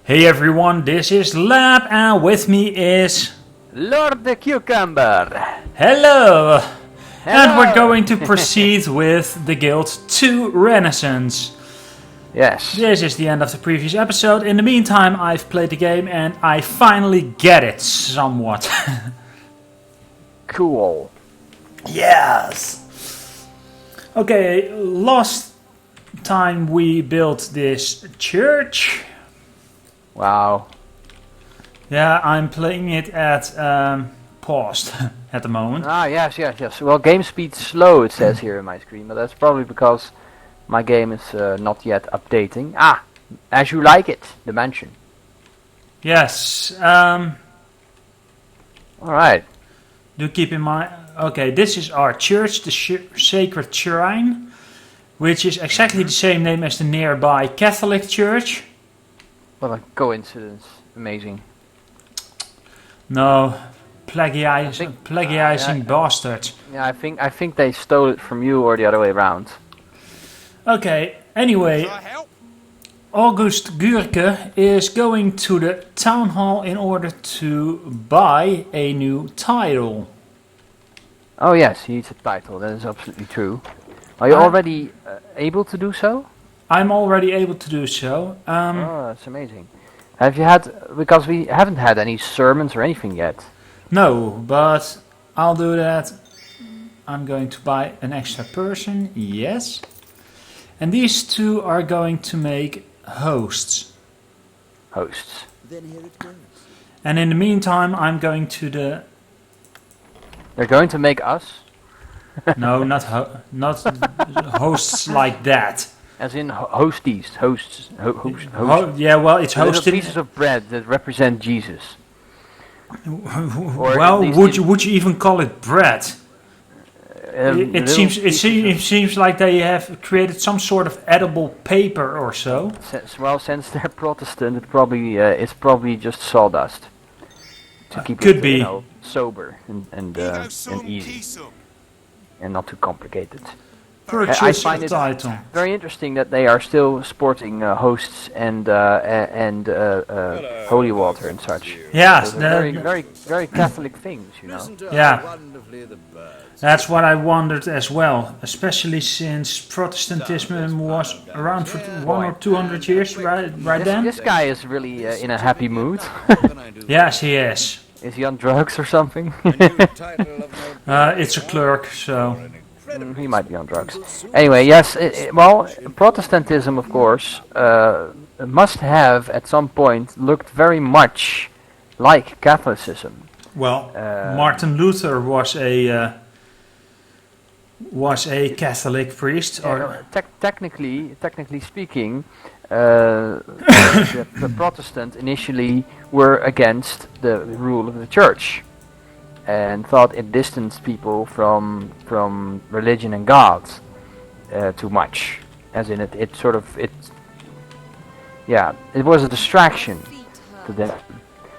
Hey everyone, this is Lab and with me is... Lord the Cucumber! Hello! Hello! And we're going to proceed with the Guild 2 Renaissance. Yes. This is the end of the previous episode. In the meantime, I've played the game and I finally get it somewhat. Cool. Yes! Okay, last time we built this church. Wow. Yeah, I'm playing it at paused at the moment. Ah, yes. Well, game speed's slow, it says here in my screen, but that's probably because my game is not yet updating. Ah, as you like it, the mansion. Yes. Alright. Do keep in mind. Okay, this is our church, the Sacred Shrine, which is exactly the same name as the nearby Catholic church. What a coincidence. Amazing. No, plagiarizing bastards. Yeah, I think they stole it from you or the other way around. Okay, anyway, August Gurke is going to the town hall in order to buy a new title. Oh yes, he needs a title, that is absolutely true. Are you already able to do so? I'm already able to do so. Oh, that's amazing. Have you had, because we haven't had any sermons or anything yet. No, but I'll do that. I'm going to buy an extra person, yes. And these two are going to make hosts. Hosts. Then here it goes. And in the meantime, I'm going to the... They're going to make us? No, not hosts like that. As in hosties, hosts. Yeah, well, it's Little hosted. pieces of bread that represent Jesus. Well, would you even call it bread? It seems like they have created some sort of edible paper or so. Well, since they're Protestant, it's probably just sawdust to keep could it, be sober and easy and not too complicated. I find it title. Very interesting that they are still sporting hosts and holy water and such. Yes, Those are very Catholic things, you know. Yeah. That's what I wondered as well, especially since Protestantism was around for 100 or 200 years, right then? This guy is really in a happy mood. Yes, he is. Is he on drugs or something? It's a clerk, so... He might be on drugs. Anyway, yes, well, Protestantism, of course, must have at some point looked very much like Catholicism. Well, Martin Luther was a Catholic priest, or technically speaking, the Protestant initially were against the rule of the Church and thought it distanced people from religion and God too much, as in it was a distraction to them.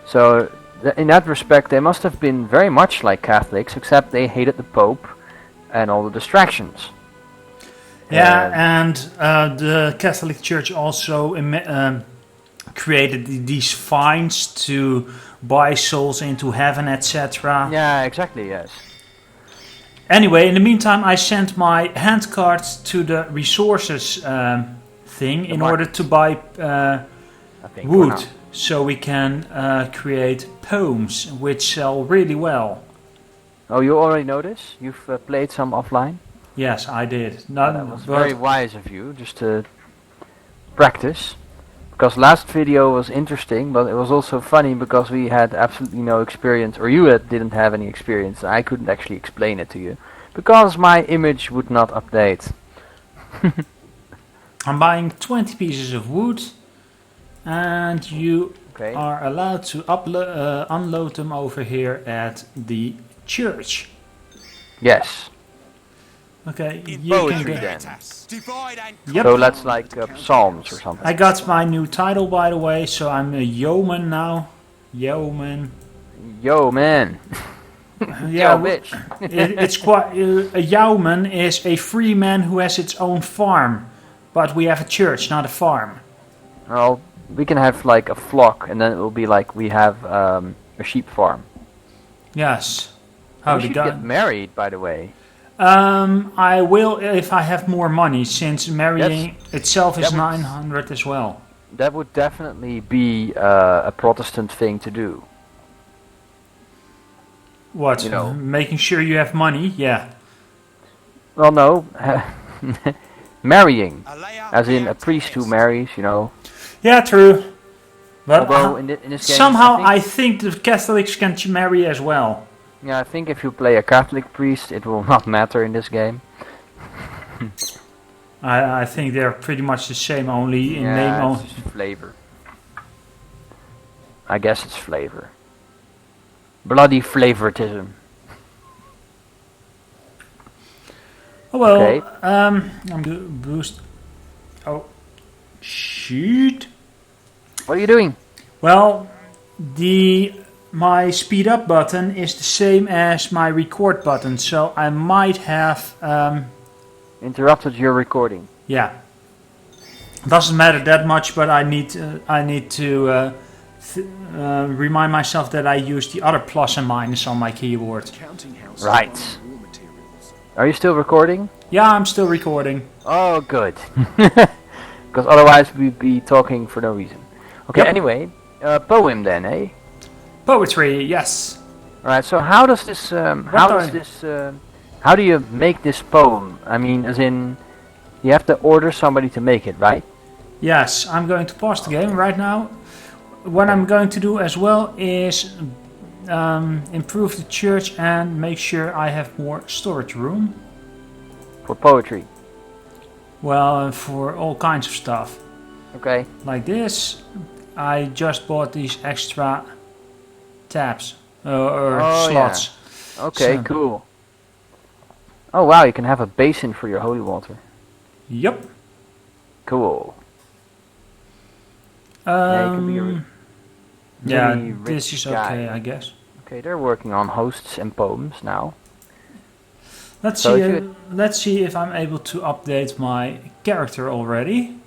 So in that respect, they must have been very much like Catholics, except they hated the Pope and all the distractions. Yeah, and the Catholic Church also created these fines to buy souls into heaven, etc. Yeah, exactly, yes. Anyway, in the meantime, I sent my hand card to the resources thing in order to buy wood, so we can create poems, which sell really well. Oh, you already know this? You've played some offline? Yes, I did. That was very wise of you, just to practice. Because last video was interesting, but it was also funny because we had absolutely no experience, or you didn't have any experience. I couldn't actually explain it to you, because my image would not update. I'm buying 20 pieces of wood, and you are allowed to unload them over here at the church. Yes. Okay, you Poetry can then. Yep. So that's like psalms or something. I got my new title, by the way, so I'm a yeoman now. Yeoman. Yo, man. Yeah, Yo, bitch. It's quite... a yeoman is a free man who has its own farm. But we have a church, not a farm. Well, we can have like a flock, and then it will be like we have a sheep farm. Yes. We Howdy, should guy. get married, by the way. I will if I have more money, since marrying itself is that would- 900 as well. That would definitely be a Protestant thing to do. What? You know. Making sure you have money? Yeah. Well, no, marrying, as in a priest who marries. Yeah, true. But Although in this game, somehow I think the Catholics can marry as well. I think if you play a Catholic priest, it will not matter in this game. I think they're pretty much the same, only in name It's only. just flavor. I guess it's flavor. Bloody favoritism. Oh well, Okay. I'm gonna boost. Oh, shoot. What are you doing? Well, my speed up button is the same as my record button, so I might have Interrupted your recording. yeah. Doesn't matter that much, but I need to remind myself that I use the other plus and minus on my keyboard. Right. Are you still recording? Yeah, I'm still recording. Oh, good. Because otherwise we'd be talking for no reason. Okay, Yep. anyway, poem then, eh? Poetry, yes. Alright, so how does this, how do you make this poem? I mean, as in, you have to order somebody to make it, right? Yes, I'm going to pause the game right now. What I'm going to do as well is improve the church and make sure I have more storage room. For poetry. Well, for all kinds of stuff. Okay. Like this, I just bought these extra tabs or slots. Yeah. Okay, So- cool. Oh wow, you can have a basin for your holy water. Yep. Cool. Yeah, you can be a really this rich is okay, guy. I guess. Okay, they're working on hosts and poems now. Let's So see. if you- Let's see if I'm able to update my character already.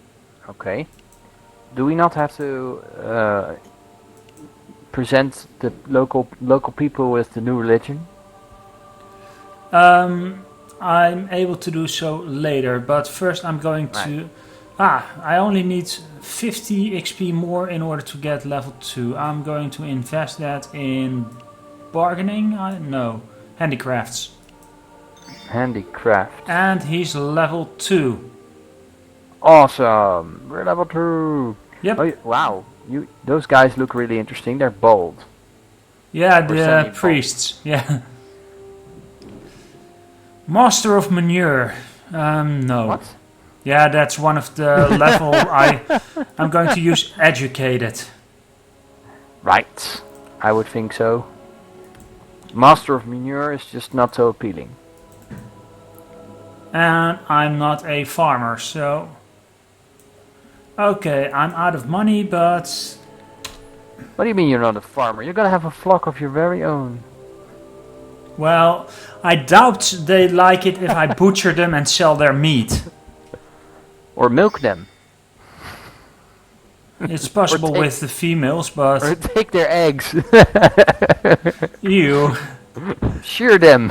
Okay. Do we not have to present the local people with the new religion? I'm able to do so later, but first I'm going to... I only need 50 XP more in order to get level 2. I'm going to invest that in bargaining? No, handicrafts. Handicraft. And he's level 2. Awesome. We're level 2. Yep. Oh, wow. Those guys look really interesting. They're bold. Yeah, Or the semi-bold. priests. Yeah. Master of Manure. No. What? Yeah, that's one of the level I'm going to use educated. Right. I would think so. Master of Manure is just not so appealing. And I'm not a farmer, so... Okay, I'm out of money, but... What do you mean you're not a farmer? You're gonna have a flock of your very own. Well, I doubt they like it if I butcher them and sell their meat. Or milk them. It's possible take- with the females, but... Or take their eggs. Ew. Shear them.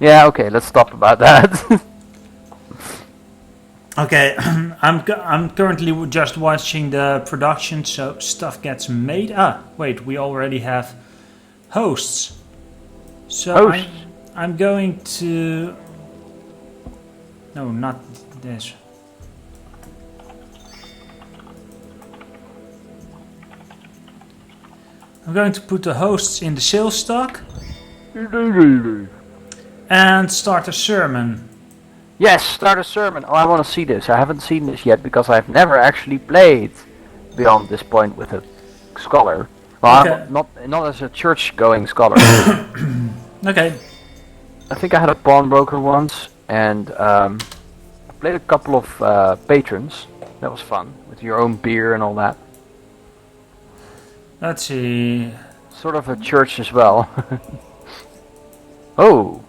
Yeah, okay, let's stop about that. Okay, I'm currently just watching the production, so stuff gets made. Wait, we already have hosts. So Hosts? I'm going to... No, not this. I'm going to put the hosts in the sales stock and start a sermon. Yes, start a sermon. Oh, I want to see this. I haven't seen this yet because I've never actually played beyond this point with a scholar. Well, Okay. not as a church-going scholar. Okay. I think I had a pawnbroker once, and I played a couple of patrons. That was fun, with your own beer and all that. Let's see. Sort of a church as well. Oh,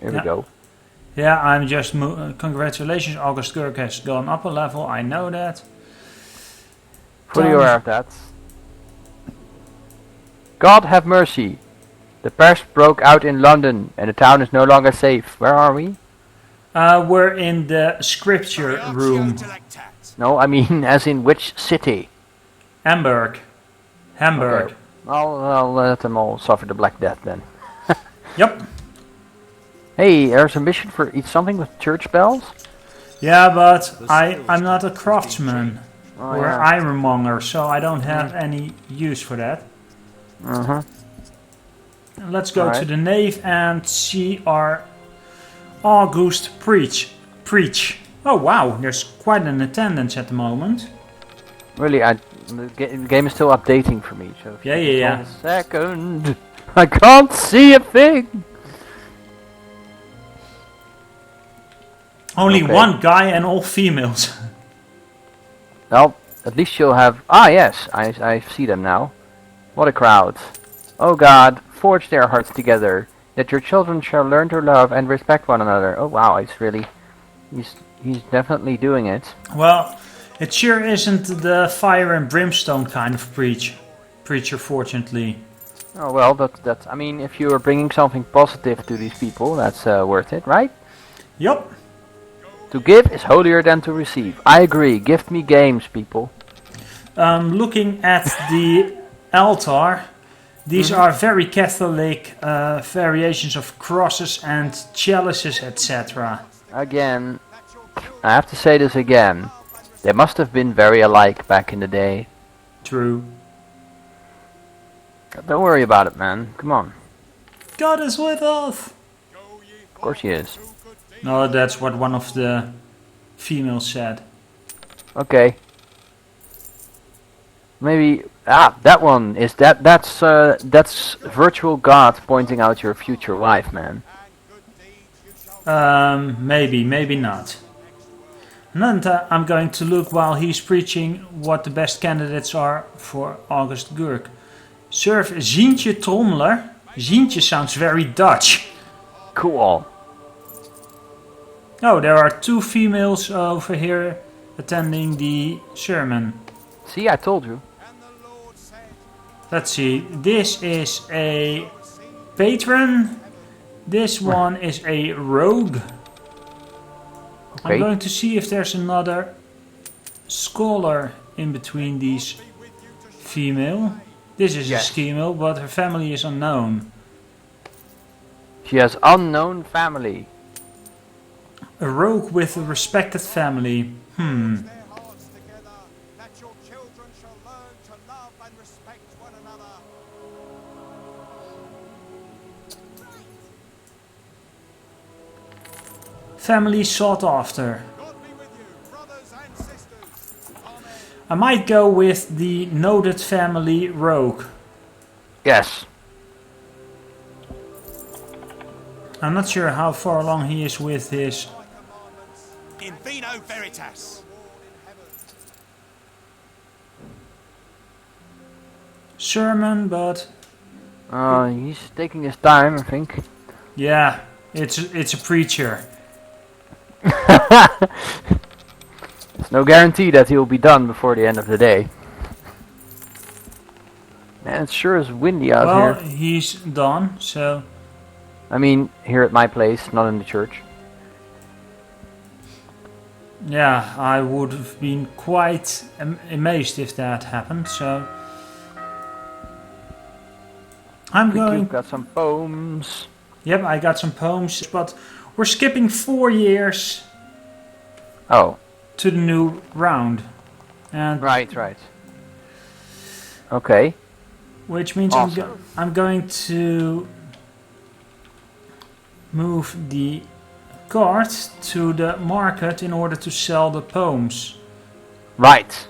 here we Yeah. go. Yeah, I'm just... congratulations, August Gurke has gone up a level. I know that. Fully aware of that. God have mercy. The pest broke out in London and the town is no longer safe. Where are we? We're in the scripture room. No, I mean as in which city? Hamburg. Okay. I'll let them all suffer the Black Death then. Yep. Hey, there's a mission for eat something with church bells? Yeah, but I'm not a craftsman or yeah. ironmonger, so I don't have any use for that. Let's go to the nave and see our August preach. Oh wow, there's quite an attendance at the moment. Really, the game is still updating for me. So Yeah. A second, I can't see a thing. Only one guy and all females. Well, at least you'll have... Ah, yes, I see them now. What a crowd. Oh God, forge their hearts together, that your children shall learn to love and respect one another. Oh wow, it's really... He's definitely doing it. Well, it sure isn't the fire and brimstone kind of preacher, fortunately. Oh well, that's... I mean, if you are bringing something positive to these people, that's worth it, right? Yup. To give is holier than to receive. I agree. Gift me games, people. Looking at the altar, these are very Catholic variations of crosses and chalices, etc. Again, I have to say this again. They must have been very alike back in the day. True. Don't worry about it, man. Come on. God is with us. Of course he is. No, that's what one of the females said. Okay. Maybe that one is that's virtual God pointing out your future wife, man. Maybe not. And then I'm going to look while he's preaching what the best candidates are for August Gurke. Serve Zientje Trommler. Zientje sounds very Dutch. Cool. Oh, there are 2 females over here attending the sermon. See, I told you. Let's see. This is a patron. This one is a rogue. Okay. I'm going to see if there's another scholar in between these female. This is a female, but her family is unknown. She has unknown family. A rogue with a respected family. Family sought after. I might go with the noted family rogue. Yes. I'm not sure how far along he is with his... In vino veritas. sermon, but... He's taking his time, I think. Yeah, it's a preacher. There's no guarantee that he'll be done before the end of the day. Man, it sure is windy out here. Well, he's done, so... I mean, here at my place, not in the church. Yeah, I would have been quite amazed if that happened, so... You've got some poems. Yep, I got some poems, but we're skipping 4 years... Oh. To the new round. And Right. Okay. Which means awesome. I'm going to move the cart to the market in order to sell the poems. Right.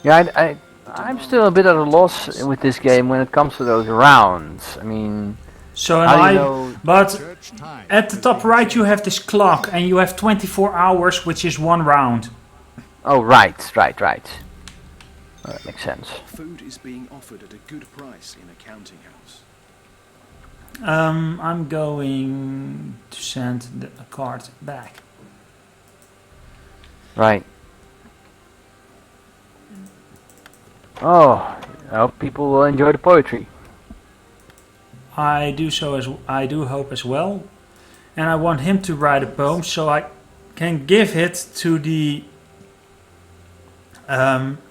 Yeah, I'm still a bit at a loss with this game when it comes to those rounds. I mean... So but at the top right you have this clock and you have 24 hours, which is 1 round. Oh, right. That makes sense. Food is being offered at a good price in a counting house. I'm going to send the card back. Right. Oh, I hope people will enjoy the poetry. I do hope as well, and I want him to write a poem so I can give it to the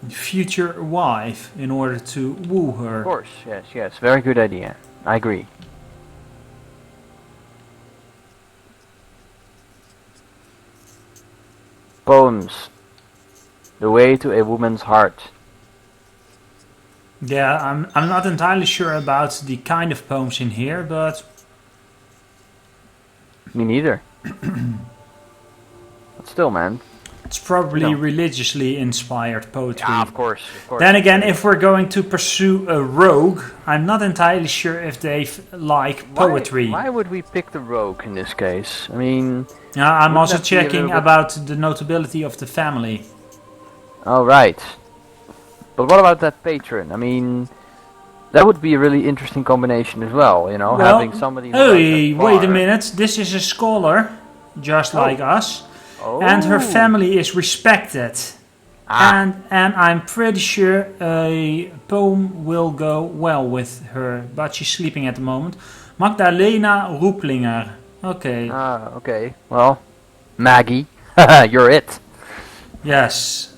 future wife in order to woo her. Of course, yes, very good idea. I agree. Poems. The way to a woman's heart. Yeah, I'm not entirely sure about the kind of poems in here, but Me neither. But still, man. it's probably No. religiously inspired poetry. Yeah, of course. Then again, if we're going to pursue a rogue, I'm not entirely sure if they like poetry. Why would we pick the rogue in this case? I mean... Yeah, I'm Wouldn't also that be a checking little bit- about the notability of the family. Oh, right. But what about that patron? I mean... That would be a really interesting combination as well, you know, Well, having somebody... who hey, runs that wait a bar. minute. This is a scholar, just like us, Oh. and her family is respected. Ah. And I'm pretty sure a poem will go well with her, but she's sleeping at the moment. Magdalena Roeplinger. Okay. Ah, okay. Well, Maggie, you're it. Yes.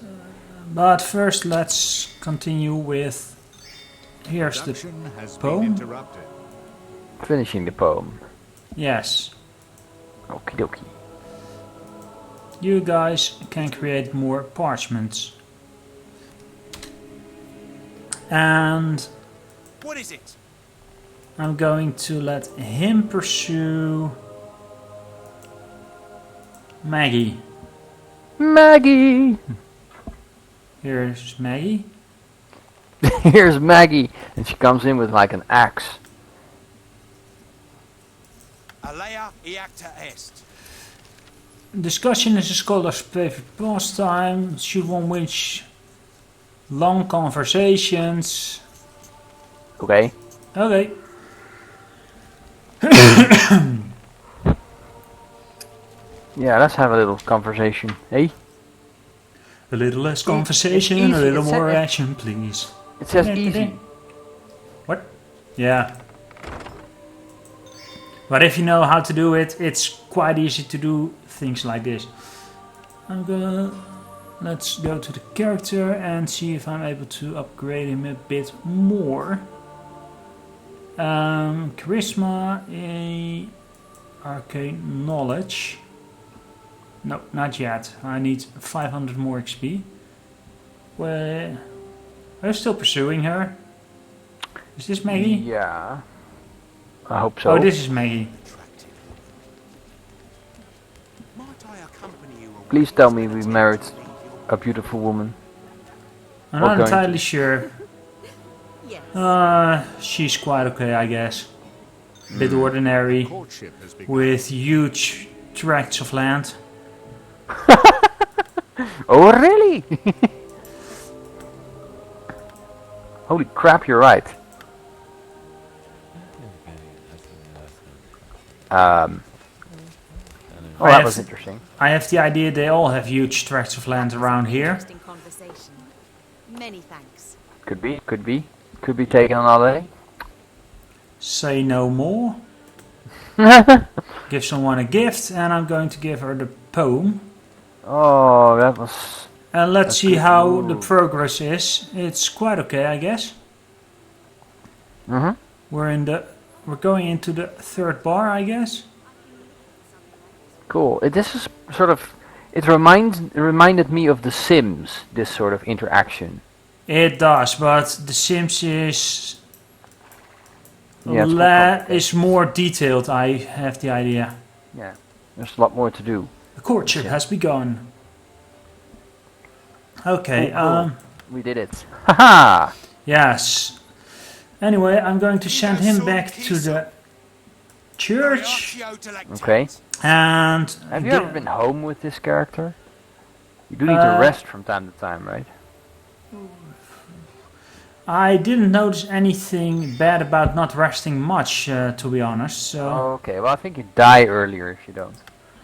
But first let's continue with... Here's the Production has poem. been interrupted. Finishing the poem. Yes. Okie dokie. You guys can create more parchments. And What is it? I'm going to let him pursue Maggie. Maggie! Here's Maggie. Here's Maggie, and she comes in with like an axe. Alea iacta est. Discussion is a scholar's favorite pastime. Should one wish long conversations? Okay. Okay. Yeah, let's have a little conversation. Hey? A little less conversation, easy, a little it's more a- action, please. It says easy. What? Yeah. But if you know how to do it, it's quite easy to do things like this. Let's go to the character and see if I'm able to upgrade him a bit more. Charisma, arcane knowledge. No, not yet. I need 500 more XP. Well, I'm still pursuing her. Is this Maggie? Yeah. I hope so. Oh, this is Maggie. Attractive. Might I accompany you away? Please tell me we married a beautiful woman. I'm Or not going to. entirely sure. Yes. She's quite okay, I guess. Bit ordinary, Courtship has begun. with huge tracts of land. Oh, really? Holy crap, you're right. Oh, I that have was to- interesting. I have the idea they all have huge tracts of land around here. Interesting conversation. Many thanks. Could be, could be. Could be taken on holiday. Say no more. Give someone a gift, and I'm going to give her the poem. Oh, that was... And let's That's see good. how the Ooh. progress is. It's quite okay, I guess. Mm-hmm. We're going into the third bar, I guess. Cool. This is sort of... It reminded me of The Sims, this sort of interaction. It does, but The Sims is Yeah, it's more complicated. is more detailed. I have the idea. Yeah, there's a lot more to do. The courtship has begun. Okay. Cool. We did it. Haha! Yes. Anyway, I'm going to send him back to the church. Reactio delectat. Okay. And Have you ever been home with this character? You do need to rest from time to time, right? I didn't notice anything bad about not resting much, to be honest. So Okay, well I think you die earlier if you don't.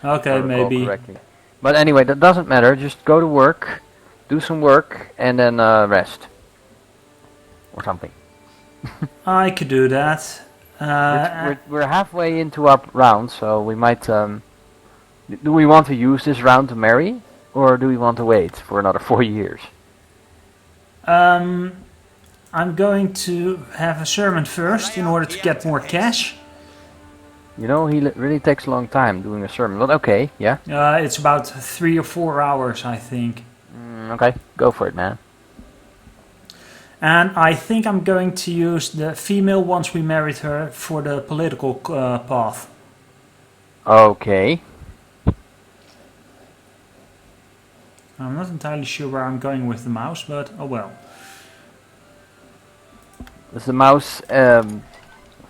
okay, If I recall maybe. correctly. But anyway, that doesn't matter. Just go to work, do some work, and then rest. Or something. I could do that. We're halfway into our round, so we might... do we want to use this round to marry? Or do we want to wait for another 4 years? I'm going to have a sermon first in order to get more cash. You know, he really takes a long time doing a sermon. But okay, yeah. It's about 3 or 4 hours, I think. Okay, go for it, man. And I think I'm going to use the female once we married her for the political path. Okay. I'm not entirely sure where I'm going with the mouse, but oh well. Is the mouse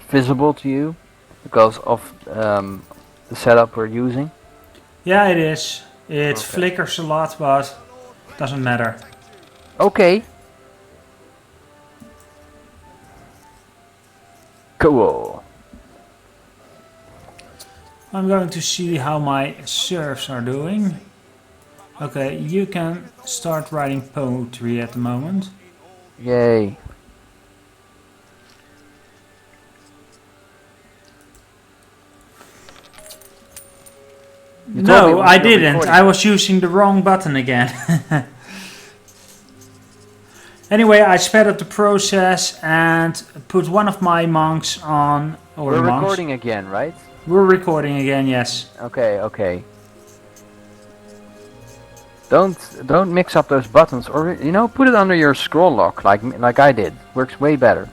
visible to you because of the setup we're using? Yeah, it is. It flickers a lot, but doesn't matter. Okay. Cool. I'm going to see how my serfs are doing. Okay, you can start writing poetry at the moment. Yay. You told me No, when I you were didn't. recording. I was using the wrong button again. Anyway, I sped up the process and put one of my monks on. Or We're monks. recording again, right? We're recording again, yes. Okay, okay. Don't mix up those buttons, or put it under your scroll lock like I did. Works way better.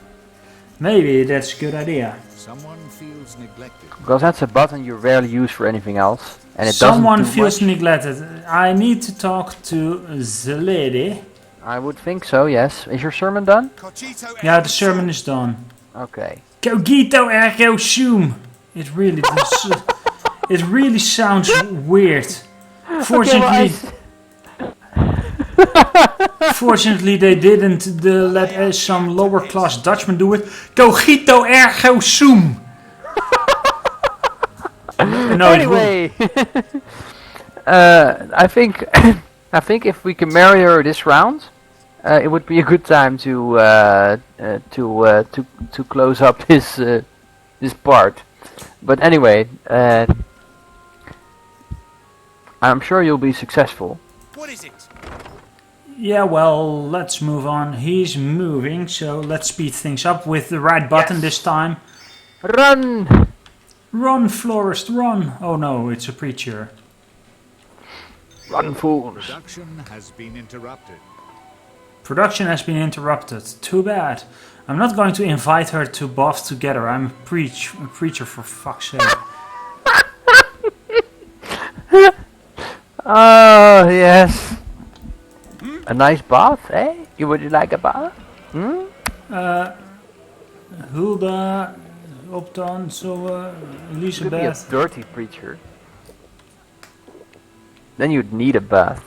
Maybe that's a good idea. Someone feels neglected. Because that's a button you rarely use for anything else, and it Someone doesn't do feels much. neglected. I need to talk to the lady. I would think so. Yes. Is your sermon done? Cochito Yeah, the sermon is done. Okay. Cogito ergo sum. It really does. It really sounds weird. Fortunately, fortunately they didn't let some lower class Dutchman do it. Cogito ergo sum. No, Anyway, I think I think if we can marry her this round, it would be a good time to close up this part. But anyway, I'm sure you'll be successful. What is it? Yeah, well, let's move on. He's moving, so let's speed things up with the right button Yes. this time. Run! Run, florist, run! Oh no, it's a preacher. Run, fools! Production has been interrupted. Production has been interrupted. Too bad. I'm not going to invite her to bath together. I'm a preacher for fuck's sake. Oh, yes. A nice bath, eh? Would you like a bath? Hmm? Hulda, Optan, so Could be a Elisabeth. dirty preacher. Then you'd need a bath.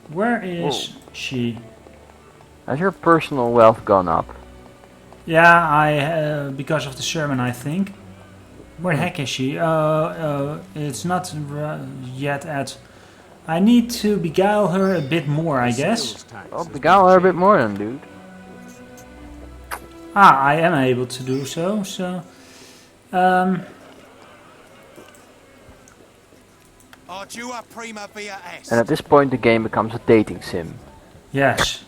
Where is she? Has your personal wealth gone up? Yeah, I because of the sermon, I think. Where the heck is she? It's not yet at. I need to beguile her a bit more, I guess. Sales tax Well, has beguile been her a bit changed. more then, dude. Ah, I am able to do so. So, Ardua prima via est. And at this point the game becomes a dating sim. yes.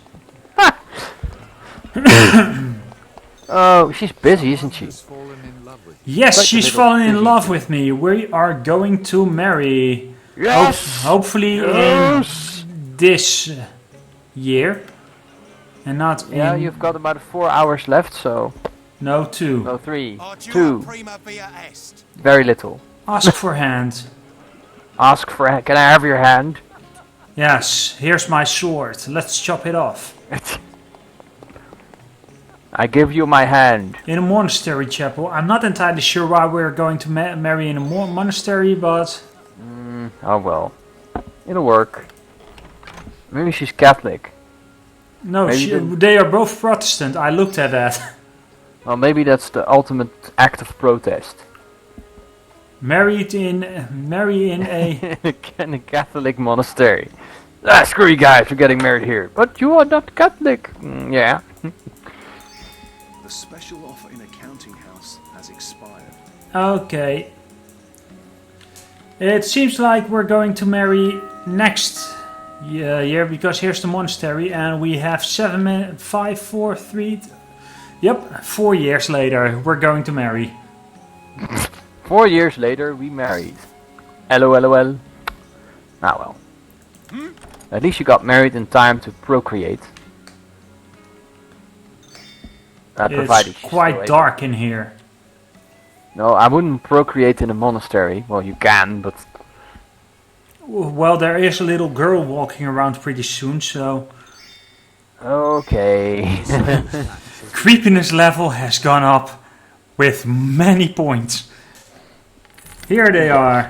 Oh, she's busy, isn't she? Has fallen in love with Yes, Quite a she's little fallen in busy. love with me. We are going to marry. Yes! Hopefully Yes! in this year. And not Yeah, in... you've got about 4 hours left, so... No, 2. No, 3. Ardua 2. prima via est. Very little. Ask for hand. Ask for can I have your hand? Yes, here's my sword. Let's chop it off. I give you my hand. In a monastery chapel. I'm not entirely sure why we're going to marry in a monastery, but... Oh well. It'll work. Maybe she's Catholic. No, Maybe they are both Protestant. I looked at that. Well, maybe that's the ultimate act of protest. Married in a In a Catholic monastery. Ah, screw you guys for getting married here. But you are not Catholic. Yeah. The special offer in a counting house has expired. Okay. It seems like we're going to marry next year because here's the monastery and we have 7 minutes, 5, 4, 3. Yep, 4 years later we're going to marry. 4 years later, we married. LOLOL. Ah well. At least you got married in time to procreate. Provided It's she's quite still dark in here. able. No, I wouldn't procreate in a monastery. Well, you can, but Well, there is a little girl walking around pretty soon, so okay. creepiness level has gone up with many points. Here they are.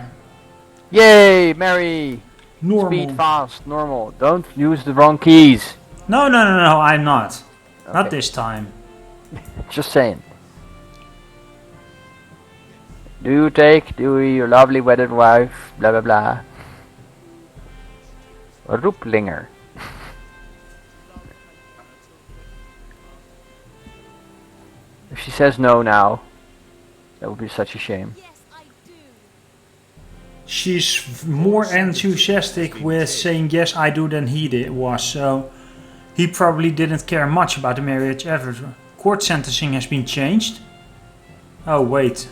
Yay, Mary! Normal. Speed fast, normal. Don't use the wrong keys. No, I'm not. Not Okay. this time. Just saying. Do you take Dewey, your lovely wedded wife, blah blah blah. Roeplinger. If she says no now, that would be such a shame. Yes, I do. She's more enthusiastic with saying yes I do than he was, so he probably didn't care much about the marriage ever. Court sentencing has been changed. Oh wait.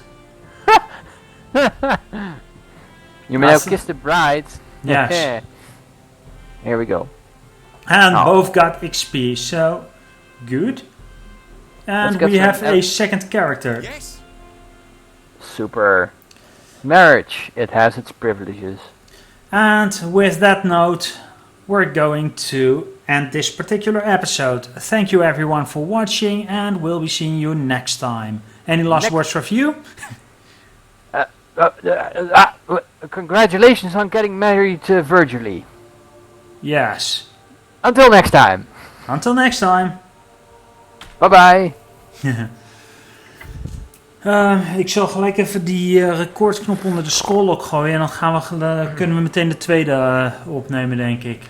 You may have kissed the bride. Yes. Here we go. And Oh. both got XP, so good. And Let's get we some have a second character. Yes? Super. Marriage. It has its privileges. And with that note, we're going to end this particular episode. Thank you everyone for watching, and we'll be seeing you next time. Any last words from you? Congratulations on getting married virtually. Yes. Until next time. Until next time. Bye bye. Ik zal gelijk even die recordknop onder de scroll ook gooien en dan kunnen we meteen de tweede opnemen, denk ik.